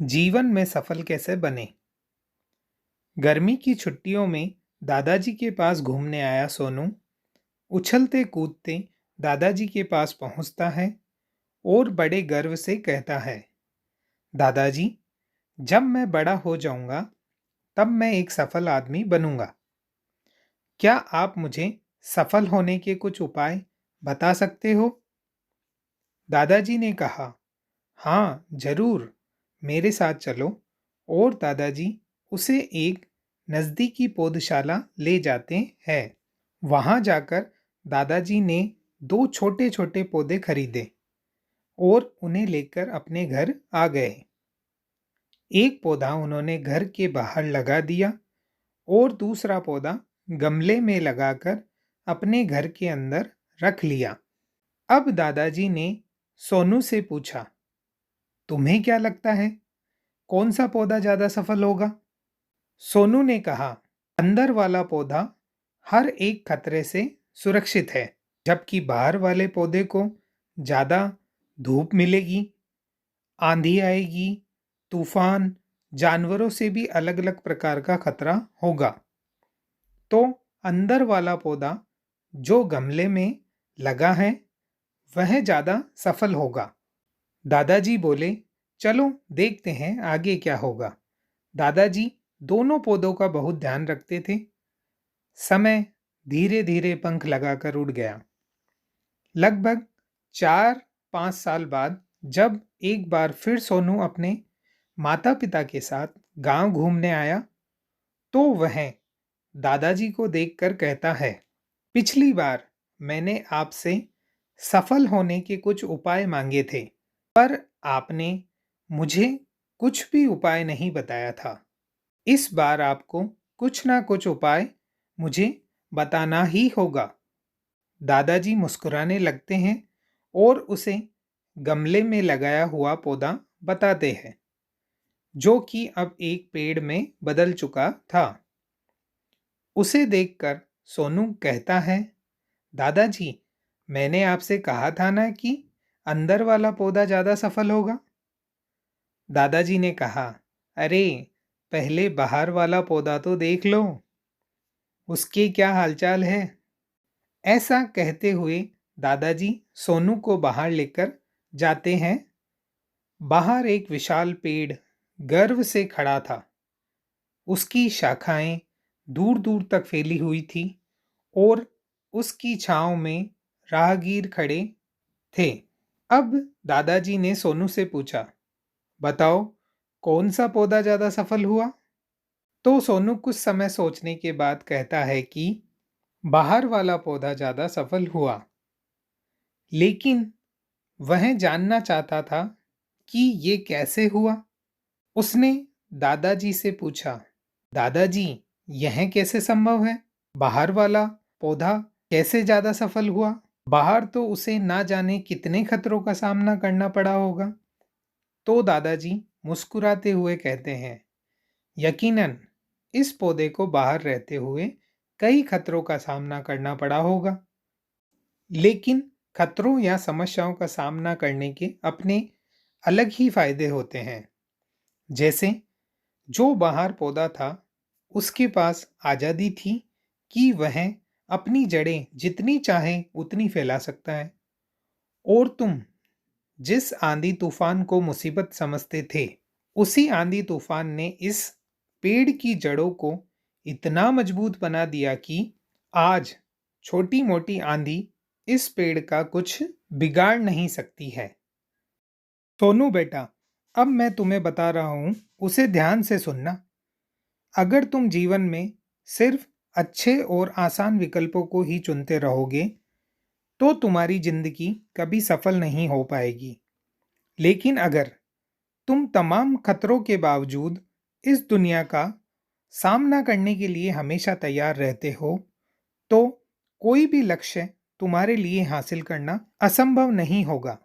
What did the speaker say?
जीवन में सफल कैसे बने। गर्मी की छुट्टियों में दादाजी के पास घूमने आया सोनू उछलते कूदते दादाजी के पास पहुंचता है और बड़े गर्व से कहता है, दादाजी, जब मैं बड़ा हो जाऊंगा तब मैं एक सफल आदमी बनूंगा। क्या आप मुझे सफल होने के कुछ उपाय बता सकते हो? दादाजी ने कहा, हाँ जरूर, मेरे साथ चलो। और दादाजी उसे एक नज़दीकी पौधशाला ले जाते हैं। वहां जाकर दादाजी ने दो छोटे छोटे पौधे खरीदे और उन्हें लेकर अपने घर आ गए। एक पौधा उन्होंने घर के बाहर लगा दिया और दूसरा पौधा गमले में लगाकर अपने घर के अंदर रख लिया। अब दादाजी ने सोनू से पूछा, तुम्हें क्या लगता है, कौन सा पौधा ज्यादा सफल होगा? सोनू ने कहा, अंदर वाला पौधा हर एक खतरे से सुरक्षित है, जबकि बाहर वाले पौधे को ज्यादा धूप मिलेगी, आंधी आएगी, तूफान, जानवरों से भी अलग अलग प्रकार का खतरा होगा। तो अंदर वाला पौधा जो गमले में लगा है वह ज्यादा सफल होगा। दादाजी बोले, चलो देखते हैं आगे क्या होगा। दादाजी दोनों पौधों का बहुत ध्यान रखते थे। समय धीरे धीरे पंख लगाकर उड़ गया। लगभग 4-5 साल बाद जब एक बार फिर सोनू अपने माता पिता के साथ गांव घूमने आया तो वह दादाजी को देखकर कहता है, पिछली बार मैंने आपसे सफल होने के कुछ उपाय मांगे थे, पर आपने मुझे कुछ भी उपाय नहीं बताया था। इस बार आपको कुछ ना कुछ उपाय मुझे बताना ही होगा। दादाजी मुस्कुराने लगते हैं और उसे गमले में लगाया हुआ पौधा बताते हैं, जो कि अब एक पेड़ में बदल चुका था। उसे देखकर सोनू कहता है, दादाजी, मैंने आपसे कहा था ना कि अंदर वाला पौधा ज्यादा सफल होगा। दादाजी ने कहा, अरे पहले बाहर वाला पौधा तो देख लो, उसके क्या हालचाल है। ऐसा कहते हुए दादाजी सोनू को बाहर लेकर जाते हैं। बाहर एक विशाल पेड़ गर्व से खड़ा था। उसकी शाखाएं दूर दूर तक फैली हुई थी और उसकी छांव में राहगीर खड़े थे। अब दादाजी ने सोनू से पूछा, बताओ कौन सा पौधा ज्यादा सफल हुआ? तो सोनू कुछ समय सोचने के बाद कहता है कि बाहर वाला पौधा ज्यादा सफल हुआ। लेकिन वह जानना चाहता था कि ये कैसे हुआ। उसने दादाजी से पूछा, दादाजी, यह कैसे संभव है? बाहर वाला पौधा कैसे ज्यादा सफल हुआ? बाहर तो उसे ना जाने कितने खतरों का सामना करना पड़ा होगा। तो दादाजी मुस्कुराते हुए कहते हैं, यकीनन इस पौधे को बाहर रहते हुए कई खतरों का सामना करना पड़ा होगा, लेकिन खतरों या समस्याओं का सामना करने के अपने अलग ही फायदे होते हैं। जैसे जो बाहर पौधा था उसके पास आज़ादी थी कि वह अपनी जड़ें जितनी चाहे उतनी फैला सकता है, और तुम जिस आंधी तूफान को मुसीबत समझते थे, उसी आंधी तूफान ने इस पेड़ की जड़ों को इतना मजबूत बना दिया कि आज छोटी मोटी आंधी इस पेड़ का कुछ बिगाड़ नहीं सकती है। सोनू बेटा, अब मैं तुम्हें बता रहा हूं, उसे ध्यान से सुनना। अगर तुम जीवन में सिर्फ अच्छे और आसान विकल्पों को ही चुनते रहोगे तो तुम्हारी जिंदगी कभी सफल नहीं हो पाएगी। लेकिन अगर तुम तमाम खतरों के बावजूद इस दुनिया का सामना करने के लिए हमेशा तैयार रहते हो तो कोई भी लक्ष्य तुम्हारे लिए हासिल करना असंभव नहीं होगा।